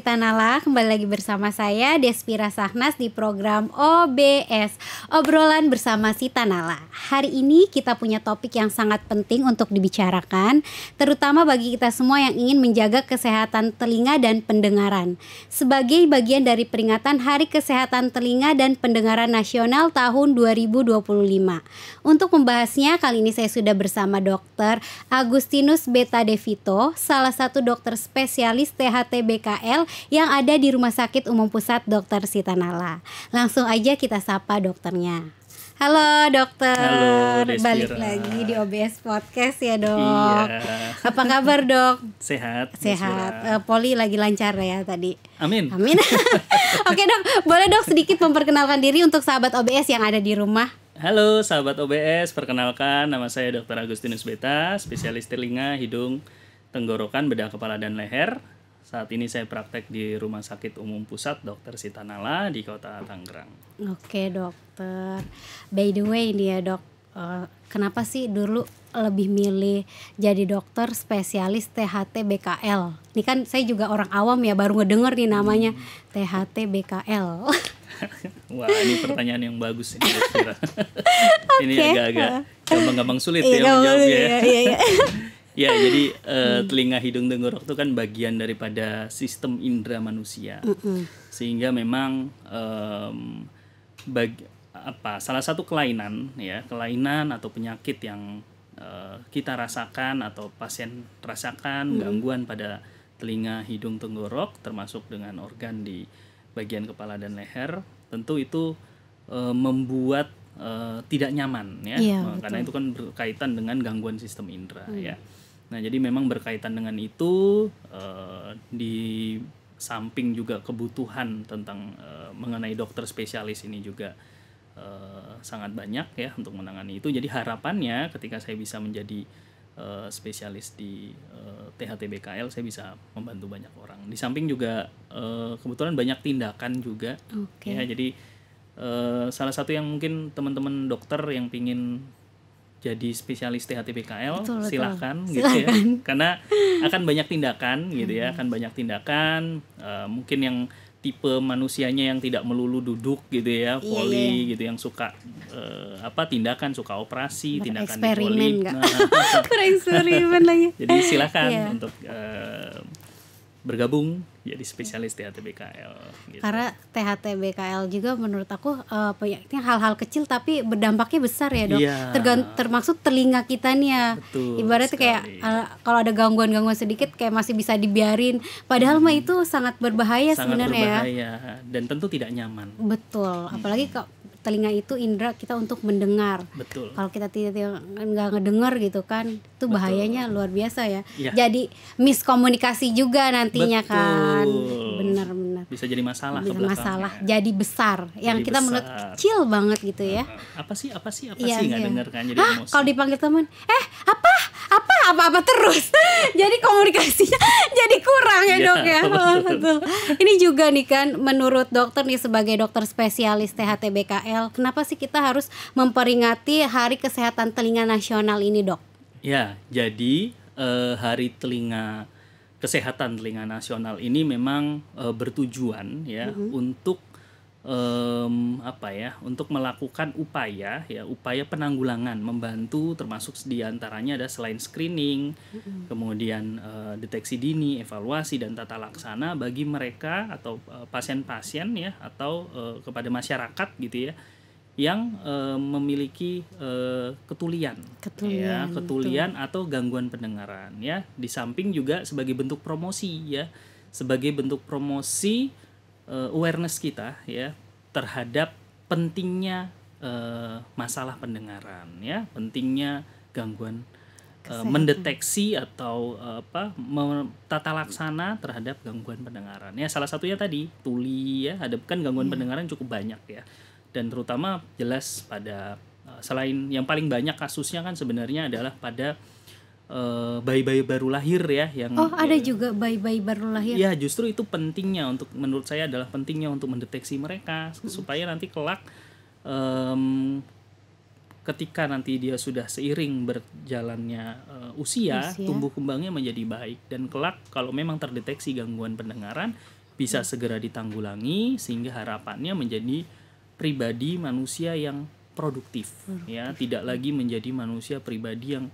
Sitanala, kembali lagi bersama saya Despira Sahnas di program OBS, Obrolan Bersama Sitanala. Hari ini kita punya topik yang sangat penting untuk dibicarakan, terutama bagi kita semua yang ingin menjaga kesehatan telinga dan pendengaran. Sebagai bagian dari peringatan Hari Kesehatan Telinga dan Pendengaran Nasional tahun 2025. Untuk membahasnya, kali ini saya sudah bersama Dr. Agustinus Beta Devito, salah satu dokter spesialis THT BKL yang ada di Rumah Sakit Umum Pusat Dr. Sitanala. Langsung aja kita sapa dokternya. Halo dokter. Halo Despira. Balik lagi di OBS Podcast ya dok. Iya. Apa kabar dok? Sehat. Poli lagi lancar ya tadi. Amin. Oke dok, boleh dok sedikit memperkenalkan diri untuk sahabat OBS yang ada di rumah? Halo sahabat OBS, perkenalkan nama saya Dr. Agustinus Beta, spesialis telinga, hidung, tenggorokan, bedah kepala dan leher. Saat ini saya praktek di Rumah Sakit Umum Pusat Dr. Sitanala di Kota Tangerang. Oke dokter. By the way nih ya dok, kenapa sih dulu lebih milih jadi dokter spesialis THT BKL? Ini kan saya juga orang awam ya, baru ngedenger nih namanya THT BKL. Wah, ini pertanyaan yang bagus ini. Ini agak-agak gampang-gampang sulit ya menjawabnya. Iya. Ya, jadi telinga, hidung, tenggorok itu kan bagian daripada sistem indera manusia. Sehingga memang salah satu kelainan atau penyakit yang kita rasakan atau pasien rasakan, gangguan pada telinga, hidung, tenggorok, termasuk dengan organ di bagian kepala dan leher, tentu itu membuat tidak nyaman ya. Karena itu kan berkaitan dengan gangguan sistem indera ya. Nah, jadi memang berkaitan dengan itu, di samping juga kebutuhan tentang mengenai dokter spesialis ini juga sangat banyak ya untuk menangani itu. Jadi harapannya ketika saya bisa menjadi spesialis di THT BKL, saya bisa membantu banyak orang. Di samping juga kebetulan banyak tindakan juga. Ya, jadi salah satu yang mungkin teman-teman dokter yang pingin jadi spesialis THT BKL, silahkan gitu ya, karena akan banyak tindakan gitu ya, mungkin yang tipe manusianya yang tidak melulu duduk gitu ya, poli gitu, yang suka tindakan, suka operasi, tindakan di polip, bereksperimen lagi. Jadi silahkan untuk bergabung jadi spesialis THT BKL gitu. Karena THT BKL juga menurut aku ini hal-hal kecil tapi berdampaknya besar ya dok. Termasuk telinga kita nih ya. Betul, ibaratnya sekali. Kayak kalau ada gangguan-gangguan sedikit kayak masih bisa dibiarin, padahal mah itu sangat berbahaya sebenarnya ya. Dan tentu tidak nyaman. Betul, apalagi kalau telinga itu indera kita untuk mendengar. Betul. Kalau kita nggak ngedengar gitu kan, itu bahayanya luar biasa ya. Jadi miskomunikasi juga nantinya. Betul. Kan. Benar. Bisa jadi masalah. Jadi besar. Yang kita menurut kecil banget gitu ya. Apa sih nggak dengar kan, jadi emosi. Kalau dipanggil teman, apa terus. Jadi komunikasinya jadi kurang ya dok ya. Betul. Ini juga nih kan menurut dokter nih sebagai dokter spesialis THT BKL, kenapa sih kita harus memperingati Hari Kesehatan Telinga Nasional ini dok? Ya, jadi Hari Kesehatan Telinga Nasional ini memang bertujuan ya untuk untuk melakukan upaya penanggulangan, membantu, termasuk diantaranya ada selain screening, kemudian deteksi dini, evaluasi dan tata laksana bagi mereka atau pasien-pasien ya, atau kepada masyarakat gitu ya, yang memiliki ketulian atau gangguan pendengaran ya. Di samping juga sebagai bentuk promosi awareness kita ya terhadap pentingnya masalah pendengaran ya, pentingnya gangguan mendeteksi atau tata laksana terhadap gangguan pendengaran ya. Salah satunya tadi tuli ya, ada kan gangguan pendengaran cukup banyak ya, dan terutama jelas pada selain yang paling banyak kasusnya kan sebenarnya adalah pada bayi-bayi baru lahir ya, yang ada juga bayi-bayi baru lahir. Ya, justru itu pentingnya, menurut saya adalah pentingnya untuk mendeteksi mereka supaya nanti kelak ketika nanti dia sudah seiring berjalannya usia, tumbuh kembangnya menjadi baik, dan kelak kalau memang terdeteksi gangguan pendengaran bisa segera ditanggulangi sehingga harapannya menjadi pribadi manusia yang produktif. Ya, tidak lagi menjadi manusia pribadi yang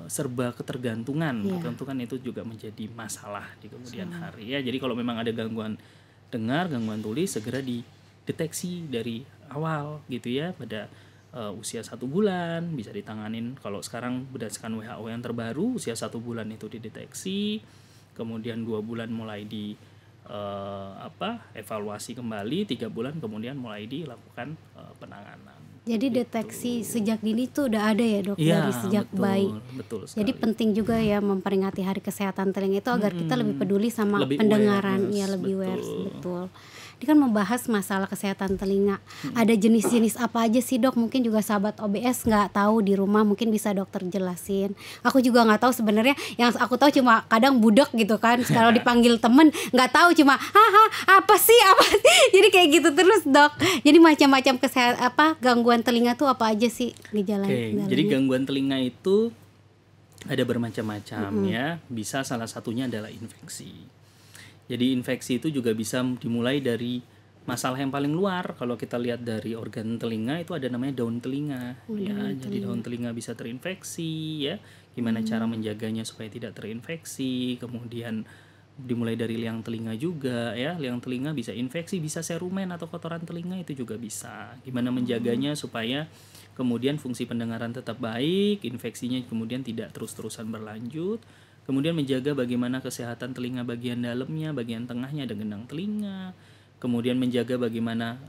serba ketergantungan. Ketergantungan itu juga menjadi masalah di kemudian hari ya. Jadi kalau memang ada gangguan dengar, gangguan tulis, segera dideteksi dari awal gitu ya, pada usia 1 bulan bisa ditanganin. Kalau sekarang berdasarkan WHO yang terbaru, usia 1 bulan itu dideteksi, kemudian 2 bulan mulai evaluasi kembali, 3 bulan kemudian mulai dilakukan penanganan. Jadi gitu. deteksi sejak dini itu udah ada ya dok, Ya, dari sejak bayi. Betul sekali. Jadi penting juga ya memperingati Hari Kesehatan Telinga itu agar kita lebih peduli sama lebih pendengaran, awareness, ya lebih aware, betul. betul. Ini kan membahas masalah kesehatan telinga. Ada jenis-jenis apa aja sih dok? Mungkin juga sahabat OBS nggak tahu di rumah, mungkin bisa dokter jelasin. Aku juga nggak tahu sebenarnya. Yang aku tahu cuma kadang budek gitu kan. Kalau dipanggil temen nggak tahu, cuma apa sih. Jadi kayak gitu terus dok. Jadi macam-macam gangguan telinga tuh apa aja sih gejalanya? Jadi gangguan telinga itu ada bermacam-macam ya. Bisa salah satunya adalah infeksi. Jadi infeksi itu juga bisa dimulai dari masalah yang paling luar. Kalau kita lihat dari organ telinga itu ada namanya daun telinga ya. Jadi daun telinga bisa terinfeksi ya. Gimana cara menjaganya supaya tidak terinfeksi. Kemudian dimulai dari liang telinga juga ya. Liang telinga bisa infeksi, bisa serumen atau kotoran telinga itu juga bisa. Gimana menjaganya supaya kemudian fungsi pendengaran tetap baik, infeksinya kemudian tidak terus-terusan berlanjut. Kemudian menjaga bagaimana kesehatan telinga bagian dalamnya, bagian tengahnya ada gendang telinga. Kemudian menjaga bagaimana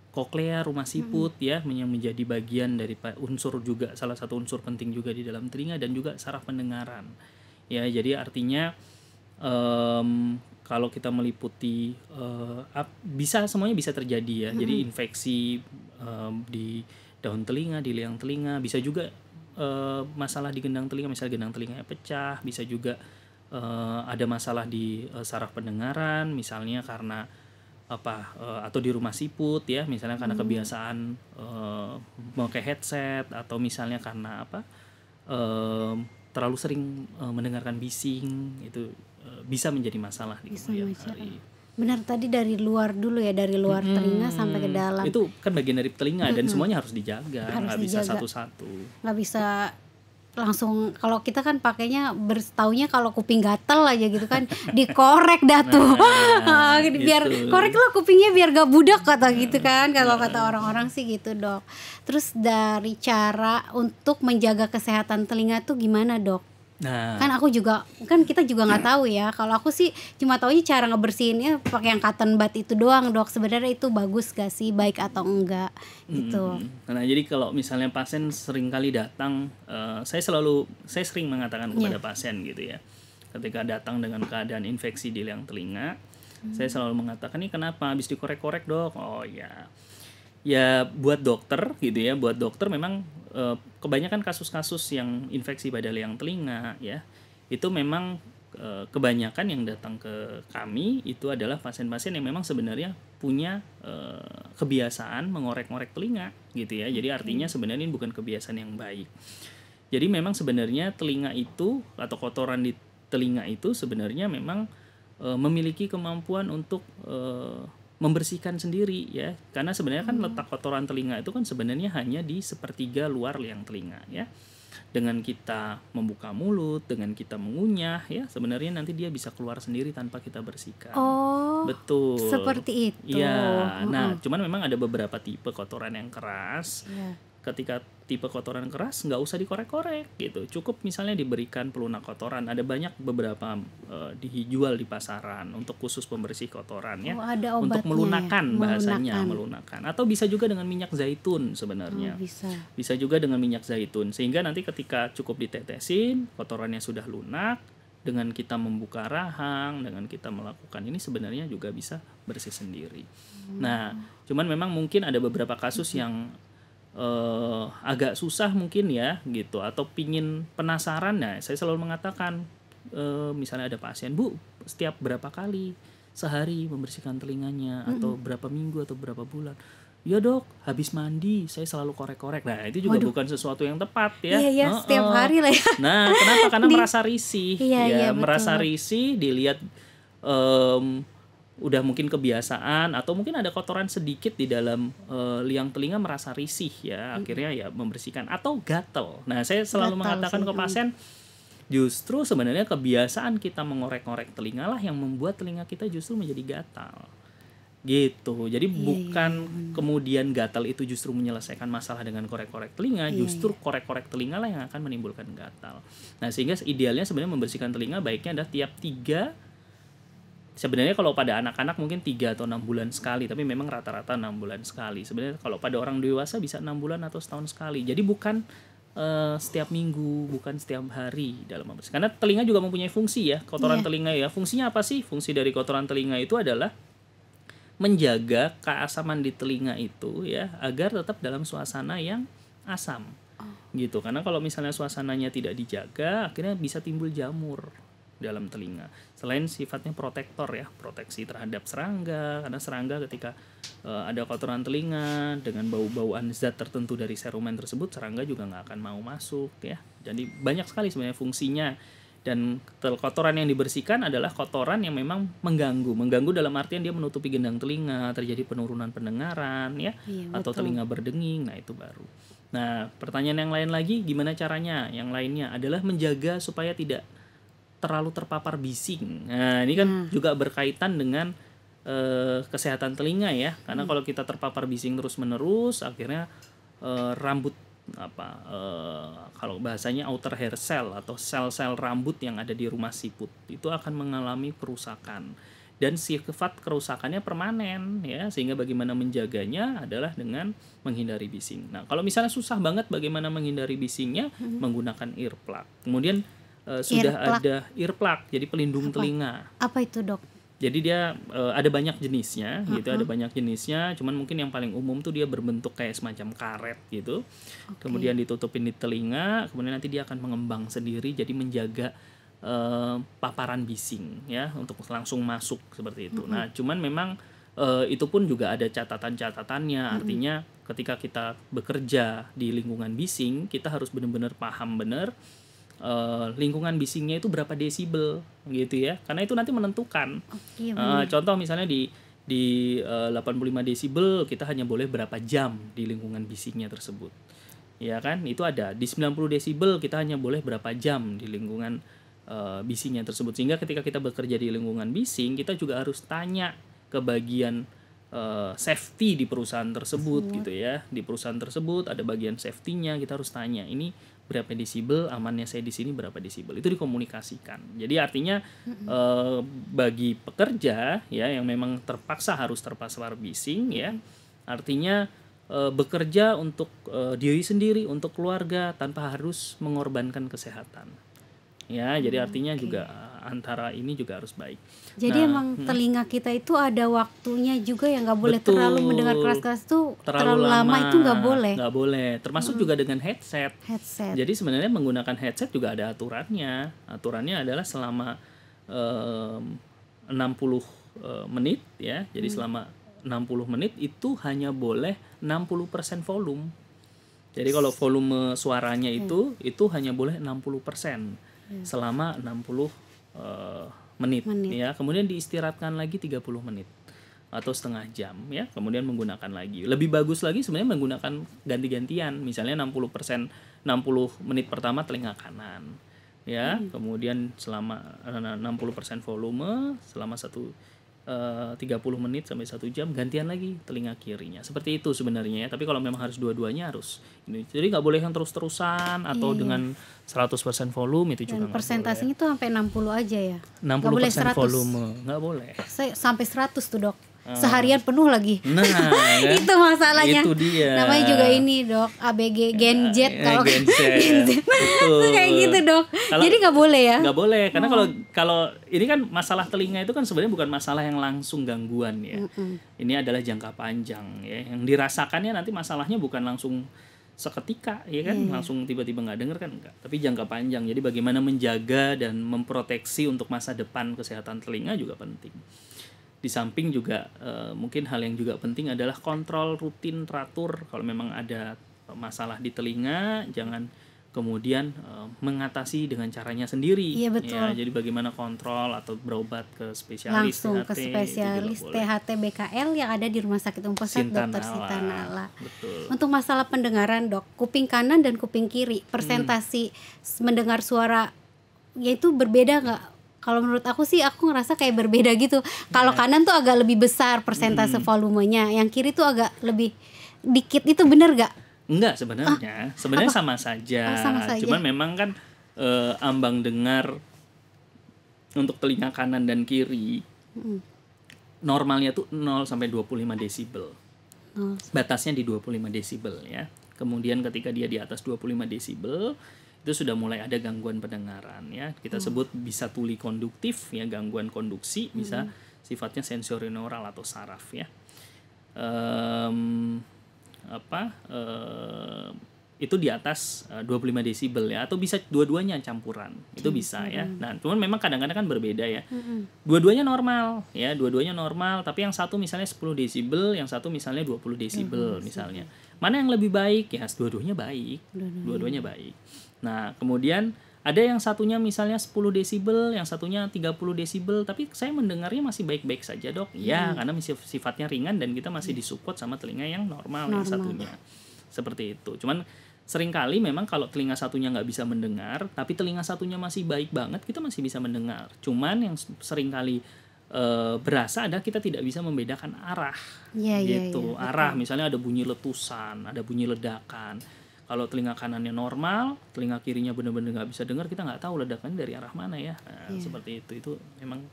koklea, rumah siput ya, yang menjadi bagian dari unsur juga, salah satu unsur penting juga di dalam telinga, dan juga saraf pendengaran. Ya, jadi artinya kalau kita meliputi semuanya bisa terjadi ya. Jadi infeksi di daun telinga, di liang telinga, bisa juga masalah di gendang telinga, misalnya gendang telinganya pecah, bisa juga ada masalah di saraf pendengaran, misalnya karena atau di rumah siput ya, misalnya karena kebiasaan memakai headset, atau misalnya karena terlalu sering mendengarkan bising, itu bisa menjadi masalah di kemudian hari. Benar, tadi dari luar dulu ya, dari luar telinga sampai ke dalam. Itu kan bagian dari telinga dan semuanya harus dijaga, nggak bisa satu-satu. Nggak bisa langsung, kalau kita kan pakainya taunya kalau kuping gatel aja gitu kan dikorek dah tuh. Biar korek lo kupingnya biar gak budak kata gitu kan, kalau kata orang-orang sih gitu dok. Terus dari cara untuk menjaga kesehatan telinga tuh gimana dok? Kan kita juga nggak tahu ya. Kalau aku sih cuma taunya cara ngebersihinnya pakai yang cotton bud itu doang dok. Sebenarnya itu bagus gak sih, baik atau enggak gitu. Nah jadi kalau misalnya pasien sering kali datang, saya sering mengatakan kepada pasien gitu ya, ketika datang dengan keadaan infeksi di liang telinga, saya selalu mengatakan, ini kenapa habis dikorek-korek dok? Oh ya buat dokter gitu ya, buat dokter memang kebanyakan kasus-kasus yang infeksi pada liang telinga ya, itu memang kebanyakan yang datang ke kami itu adalah pasien-pasien yang memang sebenarnya punya kebiasaan mengorek-ngorek telinga gitu ya. Jadi artinya sebenarnya ini bukan kebiasaan yang baik. Jadi memang sebenarnya telinga itu atau kotoran di telinga itu sebenarnya memang memiliki kemampuan untuk membersihkan sendiri ya, karena sebenarnya kan letak kotoran telinga itu kan sebenarnya hanya di sepertiga luar liang telinga ya. Dengan kita membuka mulut, dengan kita mengunyah ya, sebenarnya nanti dia bisa keluar sendiri tanpa kita bersihkan. Betul. Seperti itu. Iya. Nah, cuman memang ada beberapa tipe kotoran yang keras. Ketika tipe kotoran keras nggak usah dikorek-korek gitu, cukup misalnya diberikan pelunak kotoran. Ada beberapa dijual di pasaran untuk khusus pembersih kotoran ya, untuk melunakkan ya? Bahasanya melunakkan. Atau bisa juga dengan minyak zaitun sebenarnya. Bisa juga dengan minyak zaitun, sehingga nanti ketika cukup ditetesin, kotorannya sudah lunak, dengan kita membuka rahang, dengan kita melakukan ini sebenarnya juga bisa bersih sendiri. Nah, cuman memang mungkin ada beberapa kasus yang agak susah mungkin ya gitu, atau pingin penasaran. Nah, saya selalu mengatakan misalnya ada pasien, Bu, setiap berapa kali sehari membersihkan telinganya, atau berapa minggu atau berapa bulan? Ya dok, habis mandi saya selalu korek-korek. Nah itu juga bukan sesuatu yang tepat ya. Iya, setiap hari lah ya. Nah kenapa? Karena merasa risih, merasa risih dilihat udah mungkin kebiasaan atau mungkin ada kotoran sedikit di dalam liang telinga merasa risih ya, akhirnya ya membersihkan atau gatel. Nah, saya selalu Gatal mengatakan sih, ke pasien justru sebenarnya kebiasaan kita mengorek-ngorek telinga lah yang membuat telinga kita justru menjadi gatal. Gitu. Jadi bukan kemudian gatal itu justru menyelesaikan masalah dengan korek-korek telinga, justru korek-korek telinga lah yang akan menimbulkan gatal. Nah, sehingga idealnya sebenarnya membersihkan telinga baiknya adalah tiap 3, sebenarnya kalau pada anak-anak mungkin 3 atau 6 bulan sekali, tapi memang rata-rata 6 bulan sekali. Sebenarnya kalau pada orang dewasa bisa 6 bulan atau setahun sekali. Jadi bukan setiap minggu, bukan setiap hari dalam membersihkan. Karena telinga juga mempunyai fungsi ya, kotoran telinga ya. Fungsinya apa sih? Fungsi dari kotoran telinga itu adalah menjaga keasaman di telinga itu ya, agar tetap dalam suasana yang asam. Gitu. Karena kalau misalnya suasananya tidak dijaga, akhirnya bisa timbul jamur dalam telinga. Selain sifatnya protektor ya, proteksi terhadap serangga, karena serangga ketika ada kotoran telinga dengan bau-bauan zat tertentu dari serumen tersebut, serangga juga nggak akan mau masuk ya. Jadi banyak sekali sebenarnya fungsinya. Dan kotoran yang dibersihkan adalah kotoran yang memang mengganggu dalam artian dia menutupi gendang telinga, terjadi penurunan pendengaran ya, atau telinga berdenging. Nah, itu baru. Nah, pertanyaan yang lain lagi, gimana caranya? Yang lainnya adalah menjaga supaya tidak terlalu terpapar bising. Nah, ini kan juga berkaitan dengan kesehatan telinga ya, karena kalau kita terpapar bising terus-menerus, akhirnya rambut kalau bahasanya outer hair cell atau sel-sel rambut yang ada di rumah siput itu akan mengalami kerusakan, dan sifat kerusakannya permanen ya, sehingga bagaimana menjaganya adalah dengan menghindari bising. Nah, kalau misalnya susah banget bagaimana menghindari bisingnya, menggunakan earplug. Kemudian sudah ada earplug, jadi pelindung telinga. Apa itu, Dok? Jadi dia ada banyak jenisnya gitu, ada banyak jenisnya, cuman mungkin yang paling umum tuh dia berbentuk kayak semacam karet gitu. Kemudian ditutupin di telinga, kemudian nanti dia akan mengembang sendiri jadi menjaga paparan bising ya, untuk langsung masuk seperti itu. Nah, cuman memang itu pun juga ada catatan-catatannya, artinya ketika kita bekerja di lingkungan bising, kita harus benar-benar paham benar lingkungan bisingnya itu berapa desibel gitu ya, karena itu nanti menentukan. Contoh misalnya di 85 desibel kita hanya boleh berapa jam di lingkungan bisingnya tersebut ya kan, itu ada di 90 desibel kita hanya boleh berapa jam di lingkungan bisingnya tersebut, sehingga ketika kita bekerja di lingkungan bising kita juga harus tanya ke bagian safety di perusahaan tersebut gitu ya. Di perusahaan tersebut ada bagian safety-nya, kita harus tanya ini berapa desibel, amannya saya di sini berapa desibel, itu dikomunikasikan. Jadi artinya bagi pekerja ya yang memang terpaksa harus terpapar bising ya, artinya bekerja untuk diri sendiri, untuk keluarga tanpa harus mengorbankan kesehatan. Ya, jadi artinya juga antara ini juga harus baik. Jadi emang telinga kita itu ada waktunya juga ya, nggak boleh terlalu mendengar keras-keras tuh terlalu lama itu nggak boleh. Nggak boleh. Termasuk juga dengan headset. Headset. Jadi sebenarnya menggunakan headset juga ada aturannya. Aturannya adalah selama 60 menit ya. Jadi selama 60 menit itu hanya boleh 60% volume. Jadi kalau volume suaranya itu hanya boleh 60%. Selama 60 menit ya, kemudian diistirahatkan lagi 30 menit atau setengah jam ya, kemudian menggunakan lagi. Lebih bagus lagi sebenarnya menggunakan ganti-gantian, misalnya 60% 60 menit pertama telinga kanan ya, kemudian selama 60% volume selama 30 menit sampai 1 jam, gantian lagi telinga kirinya. Seperti itu sebenarnya ya. Tapi kalau memang harus dua-duanya harus ini. Jadi nggak boleh yang terus-terusan atau dengan 100% volume, itu juga nggak boleh. Persentasenya tuh sampai 60 aja ya. 60% boleh 100. volume, nggak boleh. Sampai 100 tuh, Dok. Seharian penuh lagi. Nah, kan? Itu masalahnya. Itu dia. Namanya juga ini, Dok, ABG Gen Z kalau Gen Z. Betul. Kayak gitu, Dok. Jadi nggak boleh ya? Nggak boleh, karena kalau ini kan masalah telinga itu kan sebenarnya bukan masalah yang langsung gangguan ya. Ini adalah jangka panjang ya. Yang dirasakannya nanti masalahnya bukan langsung seketika ya kan, langsung tiba-tiba nggak denger kan enggak, tapi jangka panjang. Jadi bagaimana menjaga dan memproteksi untuk masa depan kesehatan telinga juga penting. Di samping juga mungkin hal yang juga penting adalah kontrol rutin teratur. Kalau memang ada masalah di telinga, jangan kemudian mengatasi dengan caranya sendiri. Iya, betul. Ya, jadi bagaimana kontrol atau berobat ke spesialis Langsung ke THT, spesialis itu juga boleh. THT BKL yang ada di Rumah Sakit Pusat Dr. Sitanala. Betul. Untuk masalah pendengaran dok, kuping kanan dan kuping kiri persentasi mendengar suara yaitu berbeda nggak? Kalau menurut aku sih aku ngerasa kayak berbeda gitu. Kalau kanan tuh agak lebih besar persentase volumenya, yang kiri tuh agak lebih dikit, itu bener nggak? Enggak sebenarnya, sebenarnya sama saja. sama saja. Cuman memang kan ambang dengar untuk telinga kanan dan kiri normalnya tuh 0 sampai 25 desibel. Batasnya di 25 desibel ya. Kemudian ketika dia di atas 25 desibel itu sudah mulai ada gangguan pendengaran ya. Kita sebut bisa tuli konduktif ya, gangguan konduksi, bisa sifatnya sensorineural atau saraf ya. Itu di atas 25 desibel ya, atau bisa dua-duanya campuran, itu bisa ya. Nah, cuman memang kadang-kadang kan berbeda ya. Dua-duanya normal ya, dua-duanya normal, tapi yang satu misalnya 10 desibel, yang satu misalnya 20 desibel misalnya. Mana yang lebih baik? Ya, dua-duanya baik. Dua-duanya baik. Nah, kemudian ada yang satunya misalnya 10 desibel, yang satunya 30 desibel, tapi saya mendengarnya masih baik-baik saja, Dok. Ya, karena sifatnya ringan dan kita masih disupport sama telinga yang normal. Yang satunya. Seperti itu. Cuman seringkali memang kalau telinga satunya nggak bisa mendengar, tapi telinga satunya masih baik banget, kita masih bisa mendengar. Cuman yang seringkali berasa adalah kita tidak bisa membedakan arah. Gitu. Arah, misalnya ada bunyi letusan, ada bunyi ledakan. Kalau telinga kanannya normal, telinga kirinya benar-benar nggak bisa dengar, kita nggak tahu ledakannya dari arah mana ya. Seperti itu memang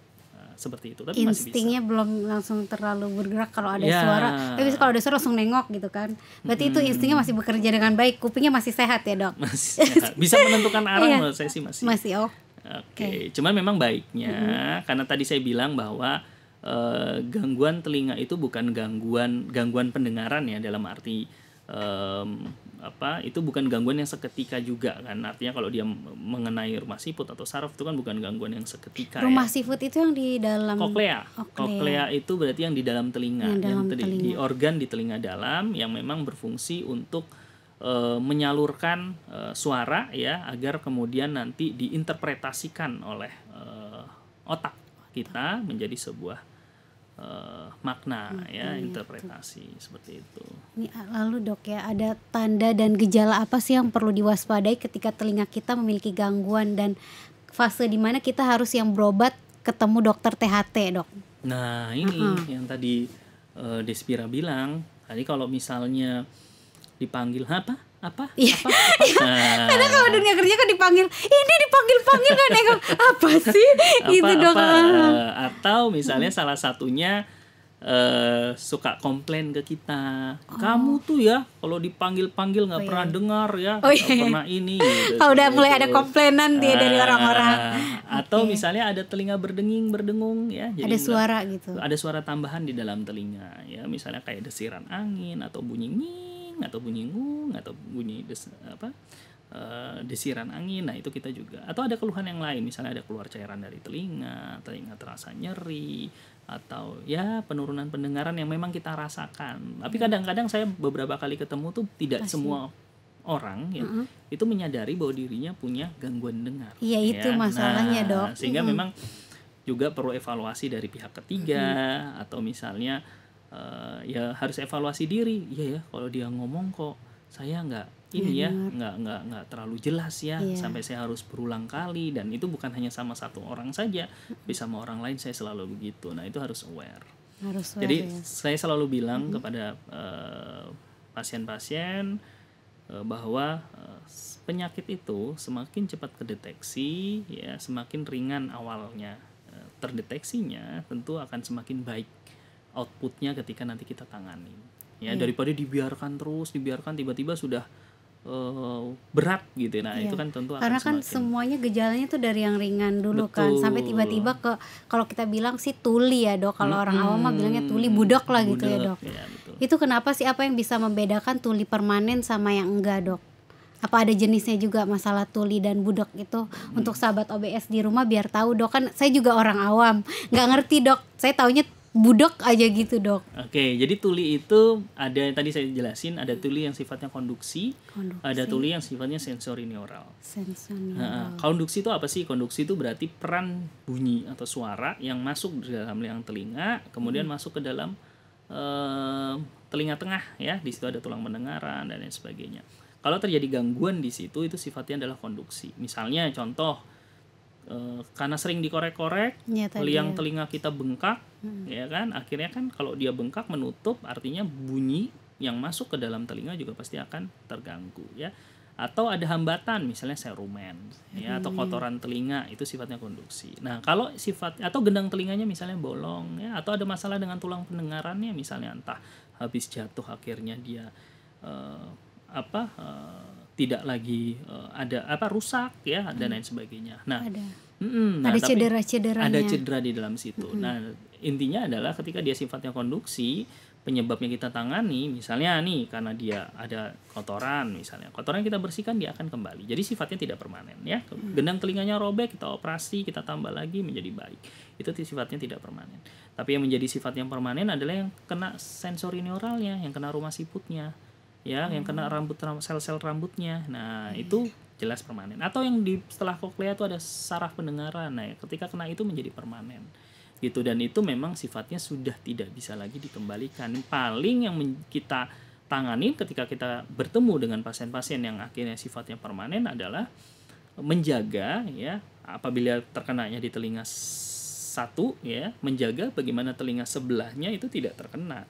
seperti itu. Tapi instingnya masih bisa. belum langsung terlalu bergerak kalau ada suara. Tapi kalau ada suara langsung nengok gitu kan. Berarti itu instingnya masih bekerja dengan baik, kupingnya masih sehat ya dok. Masih sehat. Bisa menentukan arah menurut saya sih masih. Oke. Cuman memang baiknya karena tadi saya bilang bahwa gangguan telinga itu bukan gangguan pendengaran ya, dalam arti itu bukan gangguan yang seketika juga kan. Artinya kalau dia mengenai rumah siput atau saraf itu kan bukan gangguan yang seketika. Rumah siput itu yang di dalam koklea itu berarti yang di dalam telinga, di organ di telinga dalam yang memang berfungsi untuk menyalurkan suara ya, agar kemudian nanti diinterpretasikan oleh otak kita menjadi sebuah makna ya, interpretasi seperti itu. Ini lalu dok ya, ada tanda dan gejala apa sih yang perlu diwaspadai ketika telinga kita memiliki gangguan, dan fase di mana kita harus yang berobat ketemu dokter THT dok? Nah ini yang tadi Despira bilang tadi, kalau misalnya dipanggil apa? Karena kalau dunia kerja kan dipanggil kan nengok apa sih gitu dok. Atau misalnya salah satunya suka komplain ke kita, kamu tuh ya kalau dipanggil nggak pernah dengar ya, nggak pernah ini gitu. Udah mulai ada komplainan dia dari orang-orang. Atau misalnya ada telinga berdengung ya, jadi ada suara gitu, ada suara tambahan di dalam telinga ya, misalnya kayak desiran angin atau bunyi nying atau bunyi ngung atau bunyi desiran angin. Nah itu kita juga. Atau ada keluhan yang lain, misalnya ada keluar cairan dari telinga terasa nyeri, atau ya penurunan pendengaran yang memang kita rasakan. Tapi kadang-kadang saya beberapa kali ketemu tuh tidak semua orang ya itu menyadari bahwa dirinya punya gangguan dengar. Iya itu masalahnya dok. Sehingga memang juga perlu evaluasi dari pihak ketiga, atau misalnya ya harus evaluasi diri. Iya ya, kalau dia ngomong kok saya nggak terlalu jelas ya, sampai saya harus berulang kali, dan itu bukan hanya sama satu orang saja, bisa sama orang lain saya selalu begitu. Nah itu harus aware. Jadi saya selalu bilang kepada pasien-pasien bahwa penyakit itu semakin cepat kedeteksi ya, semakin ringan awalnya terdeteksinya, tentu akan semakin baik outputnya ketika nanti kita tangani ya, daripada dibiarkan tiba-tiba sudah berat gitu. Nah itu kan tentu karena akan kan semuanya gejalanya tuh dari yang ringan dulu. Betul. Kan sampai tiba-tiba ke, kalau kita bilang sih tuli ya dok, kalau orang awam mah bilangnya tuli budok lah gitu ya dok ya, itu kenapa sih, apa yang bisa membedakan tuli permanen sama yang enggak dok? Apa ada jenisnya juga masalah tuli dan budok itu? Untuk sahabat OBS di rumah biar tahu dok, kan saya juga orang awam nggak ngerti dok, saya taunya budek aja gitu dok. Oke, jadi tuli itu ada yang tadi saya jelasin, ada tuli yang sifatnya konduksi, ada tuli yang sifatnya sensorineural. Konduksi itu apa sih? Konduksi itu berarti peran bunyi atau suara yang masuk di dalam liang telinga, kemudian masuk ke dalam telinga tengah ya, di situ ada tulang pendengaran dan lain sebagainya. Kalau terjadi gangguan di situ, itu sifatnya adalah konduksi. Misalnya contoh, karena sering dikorek-korek, liang telinga kita bengkak, ya kan? Akhirnya kan kalau dia bengkak menutup, artinya bunyi yang masuk ke dalam telinga juga pasti akan terganggu, ya. Atau ada hambatan, misalnya serumen, ya, atau kotoran telinga, itu sifatnya konduksi. Nah, kalau sifat atau gendang telinganya misalnya bolong, ya, atau ada masalah dengan tulang pendengarannya, misalnya entah habis jatuh akhirnya dia tidak lagi rusak ya dan lain sebagainya. Nah, ada cedera-cederanya. Ada cedera di dalam situ. Nah, intinya adalah ketika dia sifatnya konduksi, penyebabnya kita tangani, misalnya nih karena dia ada kotoran, misalnya kotoran kita bersihkan, dia akan kembali. Jadi sifatnya tidak permanen ya. Gendang telinganya robek, kita operasi, kita tambah lagi menjadi baik. Itu sifatnya tidak permanen. Tapi yang menjadi sifat yang permanen adalah yang kena sensorineuralnya, yang kena rumah siputnya. Ya, yang kena sel-sel rambutnya. Nah, itu jelas permanen. Atau yang di setelah koklea itu ada saraf pendengaran. Nah, ketika kena itu menjadi permanen. Gitu, dan itu memang sifatnya sudah tidak bisa lagi dikembalikan. Paling yang kita tangani ketika kita bertemu dengan pasien-pasien yang akhirnya sifatnya permanen adalah menjaga ya, apabila terkenanya di telinga satu ya, menjaga bagaimana telinga sebelahnya itu tidak terkena,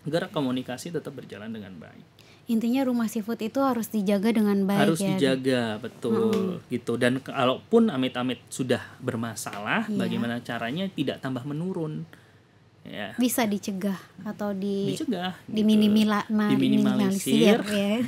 agar komunikasi tetap berjalan dengan baik. Intinya rumah siput itu harus dijaga dengan baik. Harus dijaga, betul. Gitu. Dan kalaupun amit-amit sudah bermasalah, bagaimana caranya tidak tambah menurun? Ya. Bisa dicegah atau dicegah, diminimalisir ya.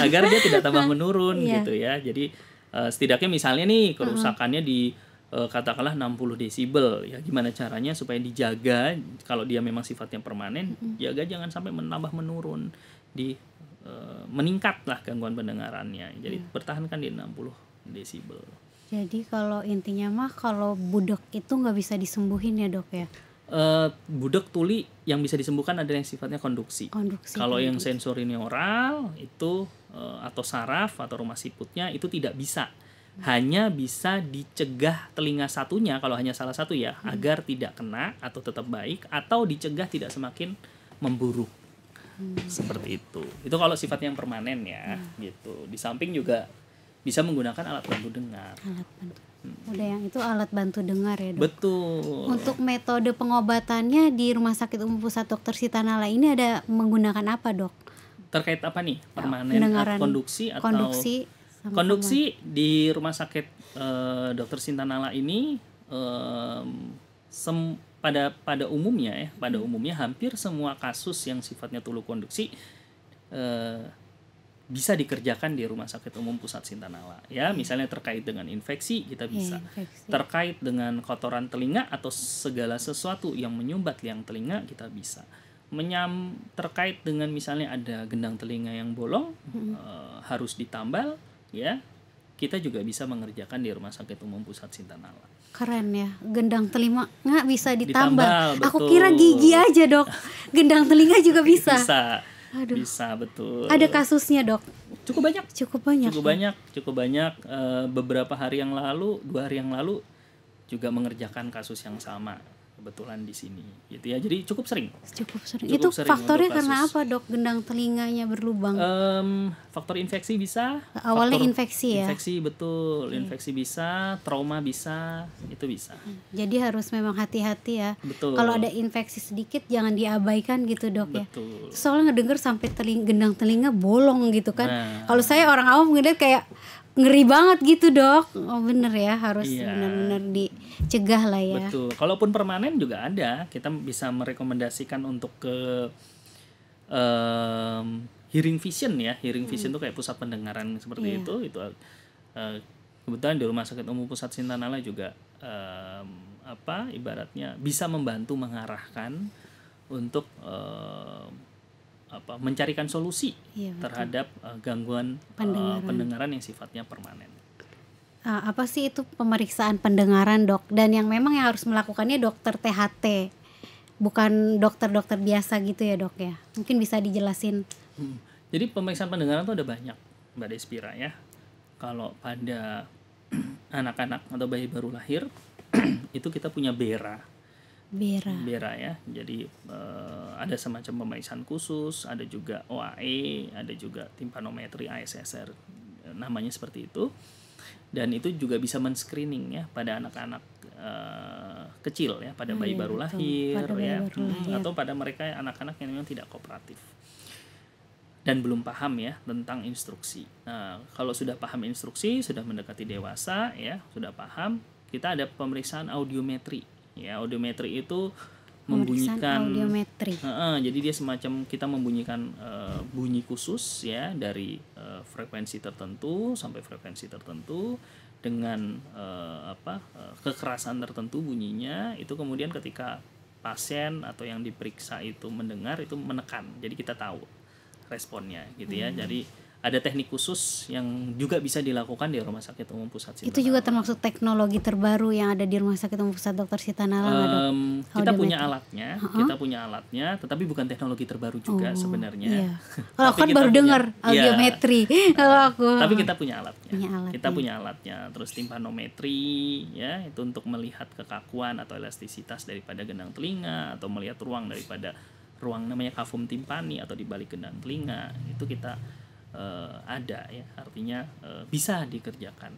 Agar dia tidak tambah menurun gitu ya. Jadi setidaknya misalnya nih kerusakannya di katakanlah 60 desibel ya, gimana caranya supaya dijaga kalau dia memang sifatnya permanen, jaga jangan sampai menambah menurun, meningkatlah gangguan pendengarannya. Jadi pertahankan di 60 desibel. Jadi kalau intinya mah kalau budek itu nggak bisa disembuhin ya dok ya? Budek tuli yang bisa disembuhkan adalah yang sifatnya konduksi. Kalau yang sensorineural itu atau saraf atau rumah siputnya itu tidak bisa. Hanya bisa dicegah telinga satunya, kalau hanya salah satu ya, agar tidak kena atau tetap baik, atau dicegah tidak semakin memburuk. Seperti itu. Itu kalau sifatnya yang permanen ya, gitu. Di samping juga bisa menggunakan alat bantu dengar. Udah yang itu alat bantu dengar ya dok? Betul. Untuk metode pengobatannya di Rumah Sakit Umum Pusat Dr. Sitanala ini ada menggunakan apa dok? Terkait apa nih? Permanen, konduksi atau konduksi di Rumah Sakit Dr. Sitanala ini pada umumnya hampir semua kasus yang sifatnya tulu konduksi bisa dikerjakan di Rumah Sakit Umum Pusat Sitanala ya. Misalnya terkait dengan infeksi kita bisa, terkait dengan kotoran telinga atau segala sesuatu yang menyumbat liang telinga kita bisa, terkait dengan misalnya ada gendang telinga yang bolong harus ditambal ya, kita juga bisa mengerjakan di Rumah Sakit Umum Pusat Sitanala. Keren ya, gendang telinga nggak bisa ditambal. Aku kira gigi aja dok, gendang telinga juga bisa. Aduh. Bisa, betul. Ada kasusnya dok? Cukup banyak. Cukup banyak. Beberapa hari yang lalu, 2 hari yang lalu juga mengerjakan kasus yang sama. Kebetulan di sini gitu ya, jadi cukup sering. Itu faktornya karena apa dok, gendang telinganya berlubang? Faktor infeksi bisa. Awalnya infeksi ya? Infeksi, betul. Infeksi bisa, trauma bisa, itu bisa. Jadi harus memang hati-hati ya. Betul. Kalau ada infeksi sedikit jangan diabaikan gitu dok. Betul. Ya. Soalnya ngedenger sampai gendang telinga bolong gitu kan. Kalau saya orang awam ngeliat kayak ngeri banget gitu dok. Oh bener ya, harus benar-benar dicegah lah ya. Betul. Kalaupun permanen juga ada, kita bisa merekomendasikan untuk ke hearing vision ya. Hearing vision itu kayak pusat pendengaran seperti itu. Kebetulan di Rumah Sakit Umum Pusat Sitanala juga ibaratnya bisa membantu mengarahkan untuk mencarikan solusi terhadap gangguan pendengaran yang sifatnya permanen. Apa sih itu pemeriksaan pendengaran dok? Dan yang memang yang harus melakukannya dokter THT bukan dokter-dokter biasa gitu ya dok ya. Mungkin bisa dijelasin. Jadi pemeriksaan pendengaran tuh ada banyak Mbak Despira ya. Kalau pada anak-anak atau bayi baru lahir itu kita punya BERA ya. Jadi ada semacam pemeriksaan khusus, ada juga OAE, ada juga timpanometri ASSR, namanya seperti itu. Dan itu juga bisa men-screening ya pada anak-anak kecil ya, pada bayi baru lahir ya, atau pada mereka anak-anak yang memang tidak kooperatif dan belum paham ya tentang instruksi. Nah, kalau sudah paham instruksi, sudah mendekati dewasa ya, sudah paham, kita ada pemeriksaan audiometri. Ya, audiometri itu membunyikan jadi dia semacam kita membunyikan bunyi khusus ya dari frekuensi tertentu sampai frekuensi tertentu dengan kekerasan tertentu bunyinya. Itu kemudian ketika pasien atau yang diperiksa itu mendengar, itu menekan, jadi kita tahu responnya gitu ya. Jadi ada teknik khusus yang juga bisa dilakukan di Rumah Sakit Umum Pusat Sitanala. Itu juga termasuk teknologi terbaru yang ada di Rumah Sakit Umum Pusat Dr. Sitanala. Kita punya alatnya, tetapi bukan teknologi terbaru juga sebenarnya. Iya. Kalau kan baru dengar audiometri. Kalau aku. Tapi kita punya alatnya. Terus timpanometri ya, itu untuk melihat kekakuan atau elastisitas daripada gendang telinga, atau melihat ruang daripada ruang namanya kavum timpani atau di balik gendang telinga. Itu kita ada ya, artinya bisa dikerjakan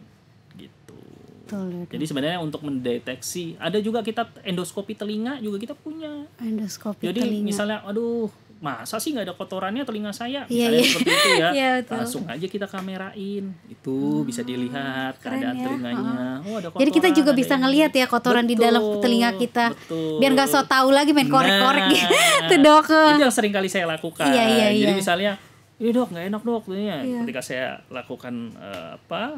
gitu. Betul. Jadi sebenarnya untuk mendeteksi, ada juga kita endoskopi telinga juga kita punya. Jadi misalnya, aduh masa sih nggak ada kotorannya telinga saya, misalnya seperti itu ya, langsung aja kita kamerain, itu bisa dilihat keadaan telinganya. Oh, ada kotoran. Jadi kita juga bisa ngelihat ya kotoran di dalam telinga kita. Biar nggak so tahu lagi main korek-korek gitu dok. Itu yang sering kali saya lakukan. Jadi misalnya, ini dok nggak enak dok ini ketika saya lakukan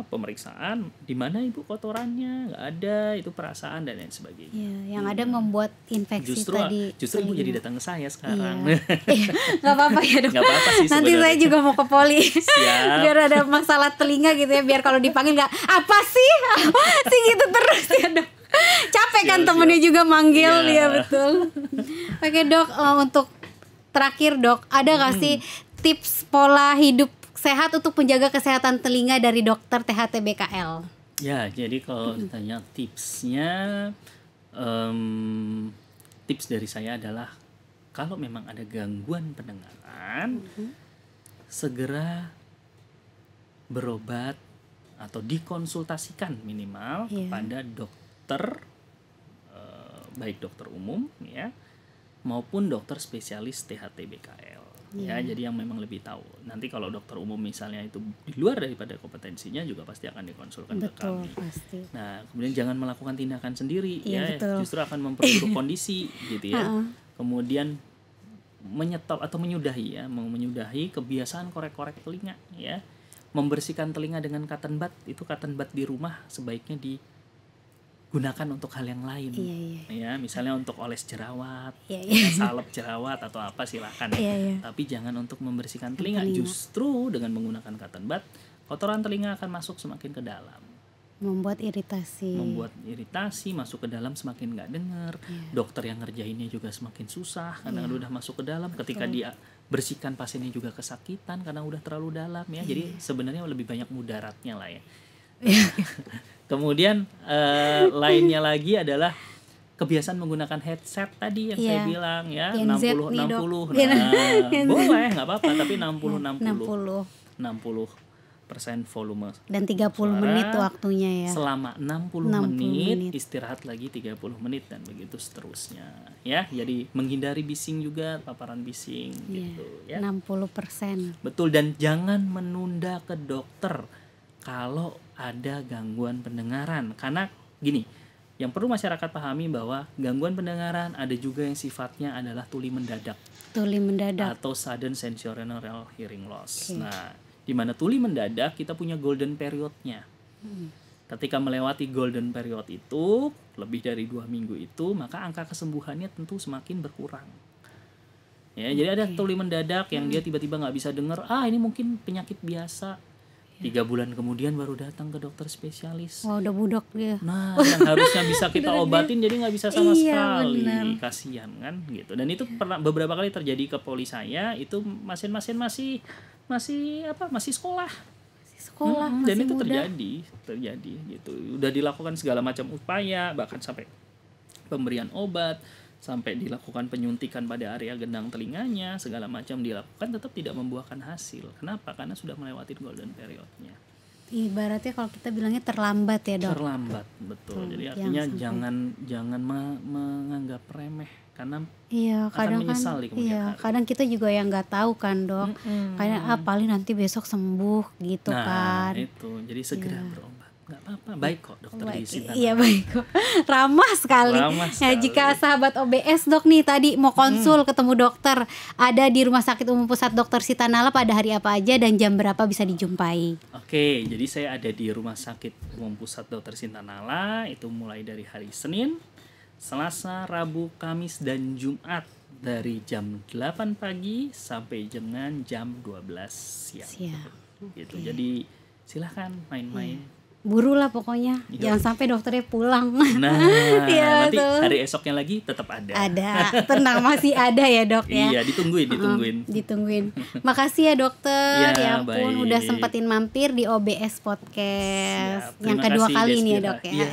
pemeriksaan, di mana ibu kotorannya, nggak ada, itu perasaan dan lain sebagainya. Yang ada membuat infeksi justru ibu jadi datang ke saya sekarang. Nggak apa-apa ya dok. Nggak apa-apa sih. Nanti saya juga mau ke poli. Biar ada masalah telinga gitu ya, biar kalau dipanggil nggak apa sih gitu terus ya dok. Capek kan temennya juga manggil ya betul. Oke dok, untuk terakhir dok, ada nggak sih tips pola hidup sehat untuk menjaga kesehatan telinga dari dokter THT BKL? Ya, jadi kalau ditanya tipsnya, tips dari saya adalah kalau memang ada gangguan pendengaran, segera berobat atau dikonsultasikan minimal kepada dokter, baik dokter umum ya, maupun dokter spesialis THT BKL. Ya, jadi yang memang lebih tahu. Nanti kalau dokter umum misalnya itu di luar daripada kompetensinya, juga pasti akan dikonsulkan ke kami. Pasti. Nah, kemudian jangan melakukan tindakan sendiri justru akan memperburuk kondisi gitu ya. Kemudian menyetop atau menyudahi kebiasaan korek-korek telinga ya. Membersihkan telinga dengan cotton bud, itu cotton bud di rumah sebaiknya gunakan untuk hal yang lain. Ya, misalnya untuk oles jerawat, salep jerawat atau apa silakan ya. Tapi jangan untuk membersihkan telinga. Justru dengan menggunakan cotton bud, kotoran telinga akan masuk semakin ke dalam. Membuat iritasi, masuk ke dalam semakin nggak dengar. Dokter yang ngerjainnya juga semakin susah karena udah masuk ke dalam. Ketika dia bersihkan, pasiennya juga kesakitan karena udah terlalu dalam ya. Jadi sebenarnya lebih banyak mudaratnya lah ya. Kemudian lainnya lagi adalah kebiasaan menggunakan headset tadi yang saya bilang ya, 60-60. Boleh nggak apa-apa, tapi 60% volume dan 30 menit waktunya ya. Selama 60 menit, istirahat lagi 30 menit dan begitu seterusnya ya. Jadi menghindari bising juga, paparan bising gitu ya. 60%. Betul, dan jangan menunda ke dokter kalau ada gangguan pendengaran. Karena gini, yang perlu masyarakat pahami bahwa gangguan pendengaran ada juga yang sifatnya adalah tuli mendadak atau sudden sensorineural hearing loss. Nah, di mana tuli mendadak kita punya golden periodnya. Ketika melewati golden period itu lebih dari 2 minggu itu, maka angka kesembuhannya tentu semakin berkurang. Ya, jadi ada tuli mendadak yang dia tiba-tiba nggak bisa dengar, ini mungkin penyakit biasa. 3 bulan kemudian baru datang ke dokter spesialis. Wah, udah budok dia. Nah, yang harusnya bisa kita obatin jadi nggak bisa sama Iya, sekali. benar. Kasihan kan gitu. Dan itu pernah beberapa kali terjadi ke poli saya, itu pasien-pasien masih sekolah. Sekolah Dan masih itu muda. terjadi gitu. Udah dilakukan segala macam upaya, bahkan sampai pemberian obat, sampai dilakukan penyuntikan pada area gendang telinganya, segala macam dilakukan, tetap tidak membuahkan hasil. Kenapa? Karena sudah melewati golden periodnya. Ibaratnya kalau kita bilangnya terlambat ya, Dok. Terlambat, betul. Jadi artinya jangan menganggap remeh, karena Iya, akan kadang menyesal di kan, kemudian iya, hari. kadang kita juga yang nggak tahu kan, Dok. Kayak paling nanti besok sembuh gitu kan. Itu. Jadi segera berobat. Nggak apa-apa, baik kok dokter Baik, di Sintana. iya baik kok. Ramah sekali. Ramah Ya, sekali. jika sahabat OBS Dok nih tadi mau konsul ketemu dokter, ada di Rumah Sakit Umum Pusat Dr. Sitanala pada hari apa aja dan jam berapa bisa dijumpai? Oke, jadi saya ada di Rumah Sakit Umum Pusat Dr. Sintanala, itu mulai dari hari Senin, Selasa, Rabu, Kamis, dan Jumat dari jam 8 pagi sampai dengan jam 12 siang. Siap. Gitu. Jadi silahkan main-main. Buru lah pokoknya, Iya. jangan sampai dokternya pulang. Nah, Iya, nanti betul. hari esoknya lagi tetap ada. Ada, tenang masih ada ya Dok ya. Iya, ditungguin. Ditungguin. Makasih ya dokter. Ya, Ya ampun, baik. udah sempetin mampir di OBS Podcast. Siap. Yang Terima kedua kasih, kali nih ya Despira. Dok ya. Iya.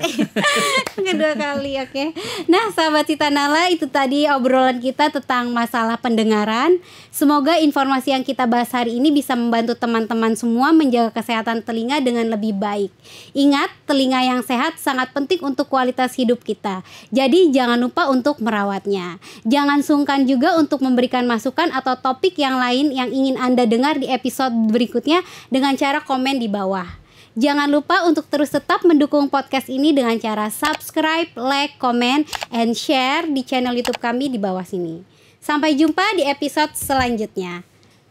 Kedua kali, oke. Nah, sahabat Sitanala, itu tadi obrolan kita tentang masalah pendengaran. Semoga informasi yang kita bahas hari ini bisa membantu teman-teman semua menjaga kesehatan telinga dengan lebih baik. Ingat, telinga yang sehat sangat penting untuk kualitas hidup kita. Jadi jangan lupa untuk merawatnya. Jangan sungkan juga untuk memberikan masukan atau topik yang lain yang ingin Anda dengar di episode berikutnya dengan cara komen di bawah. Jangan lupa untuk terus tetap mendukung podcast ini dengan cara subscribe, like, comment, and share di channel YouTube kami di bawah sini. Sampai jumpa di episode selanjutnya.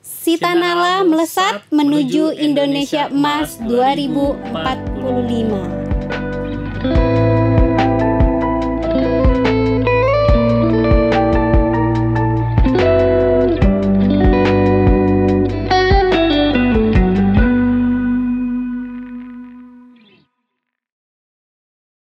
Sitanala melesat menuju Indonesia Emas 2045.